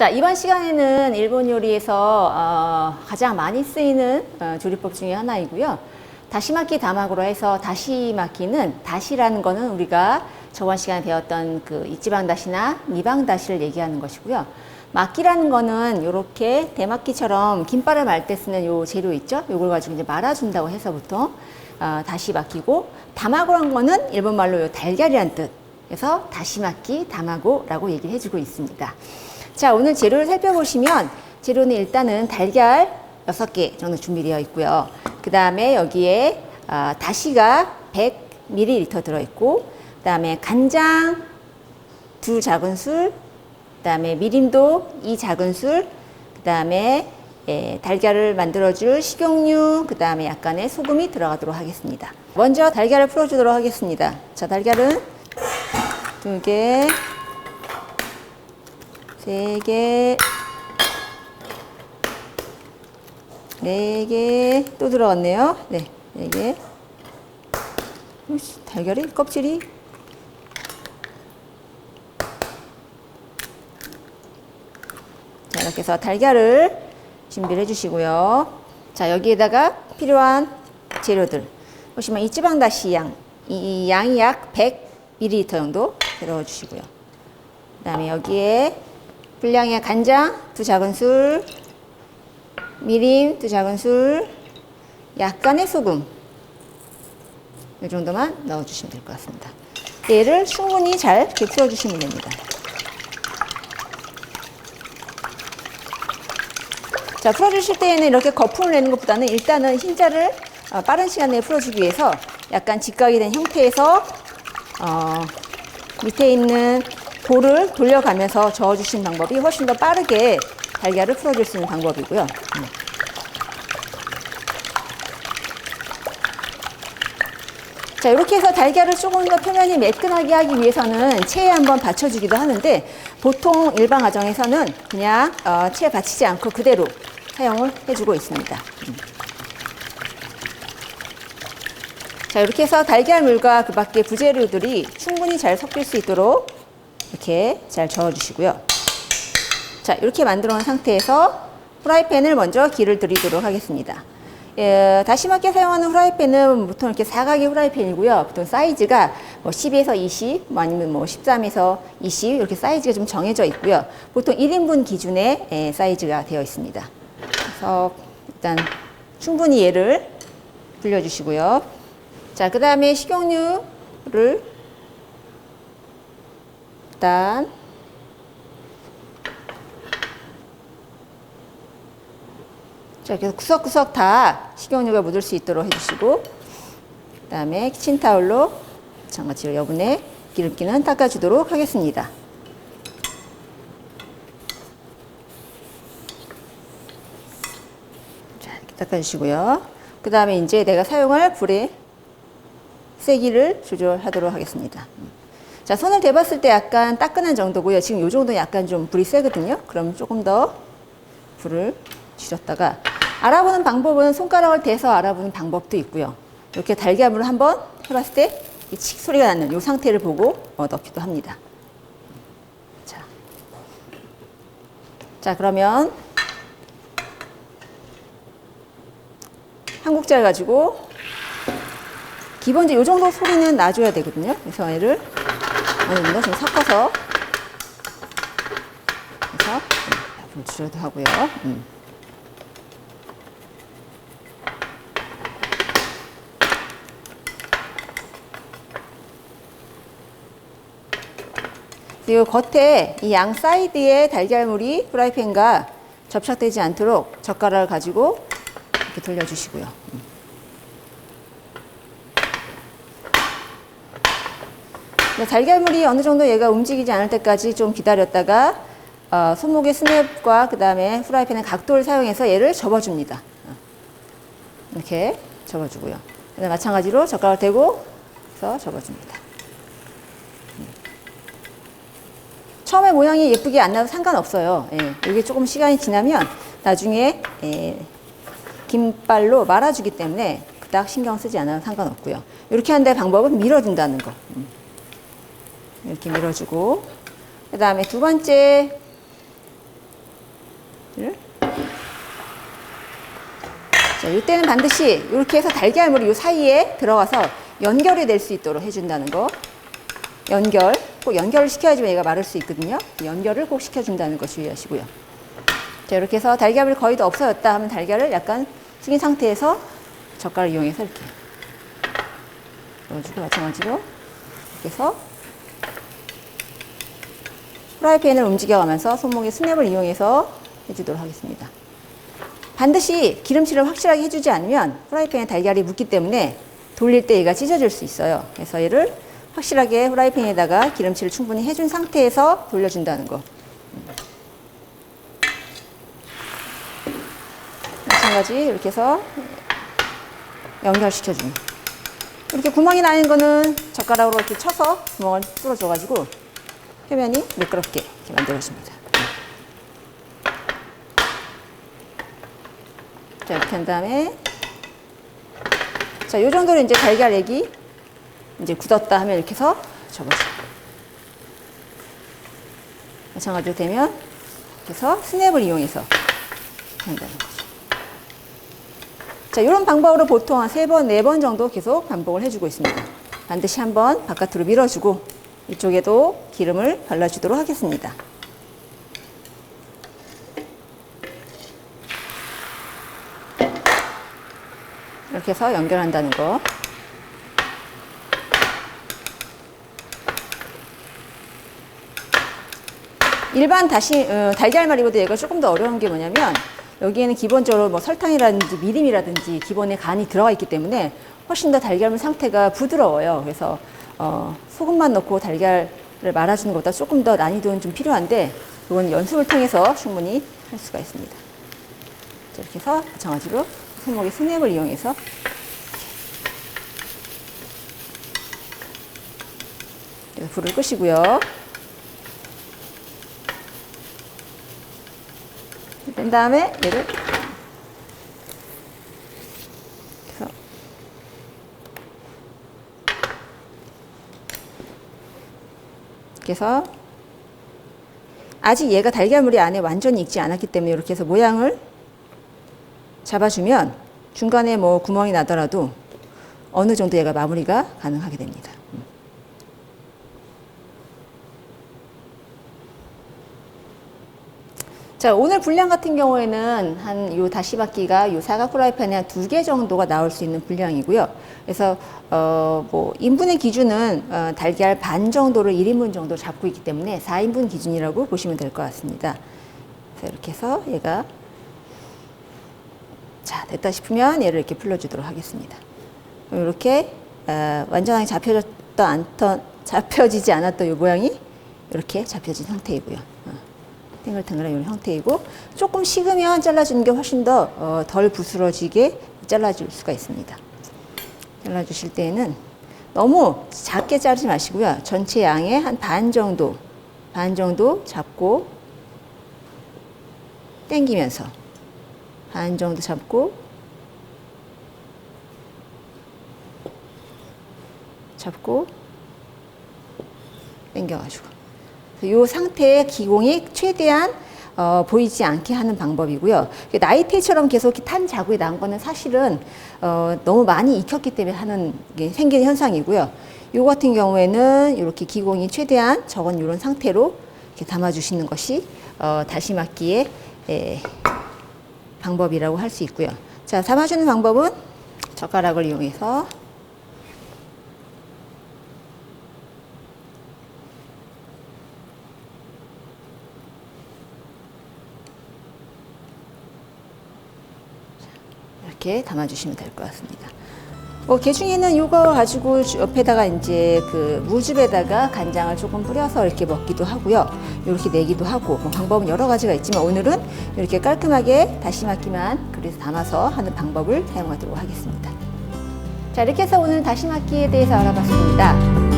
자, 이번 시간에는 일본 요리에서 가장 많이 쓰이는 조리법 중에 하나이고요. 다시마키 다마고로 해서 다시마키는 다시라는 거는 우리가 저번 시간에 배웠던 그 이치방 다시나 니방 다시를 얘기하는 것이고요. 마키라는 거는 이렇게 대마키처럼 김밥을 말 때 쓰는 요 재료 있죠? 요걸 가지고 이제 말아준다고 해서 보통 다시마키고, 다마고란 거는 일본말로 요 달걀이란 뜻. 그래서 다시마키 다마고라고 얘기를 해주고 있습니다. 자, 오늘 재료를 살펴보시면 재료는 일단은 달걀 6개 정도 준비되어 있고요. 그 다음에 여기에 다시가 100ml 들어있고, 그 다음에 간장 2 작은술, 그 다음에 미림도 2 작은술, 그 다음에 달걀을 만들어줄 식용유, 그 다음에 약간의 소금이 들어가도록 하겠습니다. 먼저 달걀을 풀어주도록 하겠습니다. 자, 달걀은 2개, 3개, 4개, 또 들어갔네요. 네, 4개. 달걀이 껍질이. 자, 이렇게 해서 달걀을 준비를 해주시고요. 자, 여기에다가 필요한 재료들. 보시면 이치방 다시 양, 이 양이 약 100ml 정도 넣어주시고요. 그 다음에 여기에 분량의 간장 2 작은술, 미림 2 작은술, 약간의 소금 이 정도만 넣어주시면 될 것 같습니다. 얘를 충분히 잘 이렇게 풀어주시면 됩니다. 자, 풀어주실 때에는 이렇게 거품을 내는 것보다는 일단은 흰자를 빠른 시간 내에 풀어주기 위해서 약간 직각이 된 형태에서 밑에 있는 볼을 돌려가면서 저어주시는 방법이 훨씬 더 빠르게 달걀을 풀어줄 수 있는 방법이고요. 자, 이렇게 해서 달걀을 조금 더 표면이 매끈하게 하기 위해서는 체에 한번 받쳐주기도 하는데, 보통 일반 가정에서는 그냥 체에 받치지 않고 그대로 사용을 해주고 있습니다. 자, 이렇게 해서 달걀물과 그 밖에 부재료들이 충분히 잘 섞일 수 있도록 이렇게 잘 저어주시고요. 자, 이렇게 만들어 놓은 상태에서 프라이팬을 먼저 기를 들이도록 하겠습니다. 다시마키에 사용하는 프라이팬은 보통 이렇게 사각의 프라이팬이고요. 보통 사이즈가 뭐 12에서 20, 아니면 뭐 13에서 20 이렇게 사이즈가 좀 정해져 있고요. 보통 1인분 기준의 사이즈가 되어 있습니다. 그래서 일단 충분히 얘를 불려주시고요. 자, 그 다음에 식용유를 일단 자, 이렇게 구석구석 다 식용유가 묻을 수 있도록 해주시고, 그 다음에 키친타올로 마찬가지로 여분의 기름기는 닦아주도록 하겠습니다. 자, 이렇게 닦아주시고요. 그 다음에 이제 내가 사용할 불의 세기를 조절하도록 하겠습니다. 자, 손을 대봤을 때 약간 따끈한 정도고요. 지금 이 정도 약간 좀 불이 세거든요. 그럼 조금 더 불을 줄였다가, 알아보는 방법은 손가락을 대서 알아보는 방법도 있고요. 이렇게 달걀물을 한번 해봤을 때 칙 소리가 나는 이 상태를 보고 넣기도 합니다. 자, 그러면 한 국자를 가지고 기본적으로 이 정도 소리는 나줘야 되거든요. 그래서 얘를 어느 정도 좀 섞어서 해서 불 줄여도 하고요. 그리고 겉에 이 양 사이드에 달걀물이 프라이팬과 접착되지 않도록 젓가락을 가지고 이렇게 돌려주시고요. 달걀물이 어느 정도 얘가 움직이지 않을 때까지 좀 기다렸다가 손목의 스냅과 그 다음에 프라이팬의 각도를 사용해서 얘를 접어줍니다. 이렇게 접어주고요. 마찬가지로 젓가락을 대고 해서 접어줍니다. 처음에 모양이 예쁘게 안 나도 상관없어요. 이게 조금 시간이 지나면 나중에 김발로 말아주기 때문에 그닥 신경 쓰지 않아도 상관없고요. 이렇게 하는 데 방법은 밀어준다는 거. 이렇게 밀어주고, 그 다음에 두 번째 자, 이때는 반드시 이렇게 해서 달걀물이 이 사이에 들어가서 연결이 될 수 있도록 해준다는 거. 꼭 연결을 시켜야지만 얘가 마를 수 있거든요. 연결을 꼭 시켜준다는 거 주의하시고요. 자, 이렇게 해서 달걀물이 거의 다 없어졌다 하면 달걀을 약간 숙인 상태에서 젓갈을 이용해서 이렇게 넣어주고 마찬가지로 이렇게 해서 프라이팬을 움직여가면서 손목에 스냅을 이용해서 해주도록 하겠습니다. 반드시 기름칠을 확실하게 해주지 않으면 프라이팬에 달걀이 묻기 때문에 돌릴 때 얘가 찢어질 수 있어요. 그래서 얘를 확실하게 프라이팬에다가 기름칠을 충분히 해준 상태에서 돌려준다는 거. 마찬가지 이렇게 해서 연결시켜주는. 이렇게 구멍이 나는 거는 젓가락으로 이렇게 쳐서 구멍을 뚫어줘가지고 표면이 미끄럽게 이렇게 만들어줍니다. 자, 이렇게 한 다음에 자, 요 정도로 이제 달걀 액이 이제 굳었다 하면 이렇게 해서 접어줘요. 마찬가지로 되면 이렇게 해서 스냅을 이용해서 한다는 거죠. 자, 이런 방법으로 보통 한 3번, 4번 정도 계속 반복을 해주고 있습니다. 반드시 한번 바깥으로 밀어주고 이쪽에도 기름을 발라주도록 하겠습니다. 이렇게 해서 연결한다는 거. 일반 달걀말이보다 얘가 조금 더 어려운 게 뭐냐면 여기에는 기본적으로 뭐 설탕이라든지 미림이라든지 기본에 간이 들어가 있기 때문에 훨씬 더 달걀물 상태가 부드러워요. 그래서 소금만 넣고 달걀을 말아주는 것보다 조금 더 난이도는 좀 필요한데 그건 연습을 통해서 충분히 할 수가 있습니다. 자, 이렇게 해서 마찬가지로 손목에 스냅을 이용해서 불을 끄시고요. 된 다음에 얘를 이렇게 해서 아직 얘가 달걀물이 안에 완전히 익지 않았기 때문에 이렇게 해서 모양을 잡아주면 중간에 뭐 구멍이 나더라도 어느 정도 얘가 마무리가 가능하게 됩니다. 자, 오늘 분량 같은 경우에는 한 요 다시마기가 요 사각 프라이팬에 한 2개 정도가 나올 수 있는 분량이고요. 그래서 뭐 인분의 기준은 달걀 반 정도를 1인분 정도 잡고 있기 때문에 4인분 기준이라고 보시면 될 것 같습니다. 그래서 이렇게 해서 얘가 자, 됐다 싶으면 얘를 이렇게 풀어주도록 하겠습니다. 이렇게 완전하게 잡혀지지 않았던 이 모양이 이렇게 잡혀진 상태이고요. 탱글탱글한 이런 형태이고 조금 식으면 잘라주는 게 훨씬 더 덜 부스러지게 잘라줄 수가 있습니다. 잘라주실 때에는 너무 작게 자르지 마시고요. 전체 양의 한 반 정도 잡고 당기면서 반 정도 잡고 당겨가지고 이 상태의 기공이 최대한 보이지 않게 하는 방법이고요. 나이테처럼 계속 탄 자국이 난 거는 사실은 너무 많이 익혔기 때문에 생기는 현상이고요. 이 같은 경우에는 이렇게 기공이 최대한 적은 이런 상태로 이렇게 담아주시는 것이 다시마기의 방법이라고 할 수 있고요. 자, 담아주는 방법은 젓가락을 이용해서 이렇게 담아주시면 될 것 같습니다. 개중에는 이거 가지고 옆에다가 이제 그 무즙에다가 간장을 조금 뿌려서 이렇게 먹기도 하고요. 이렇게 내기도 하고 방법은 여러 가지가 있지만 오늘은 이렇게 깔끔하게 다시마기만 그래서 담아서 하는 방법을 사용하도록 하겠습니다. 자, 이렇게 해서 오늘 다시마기에 대해서 알아봤습니다.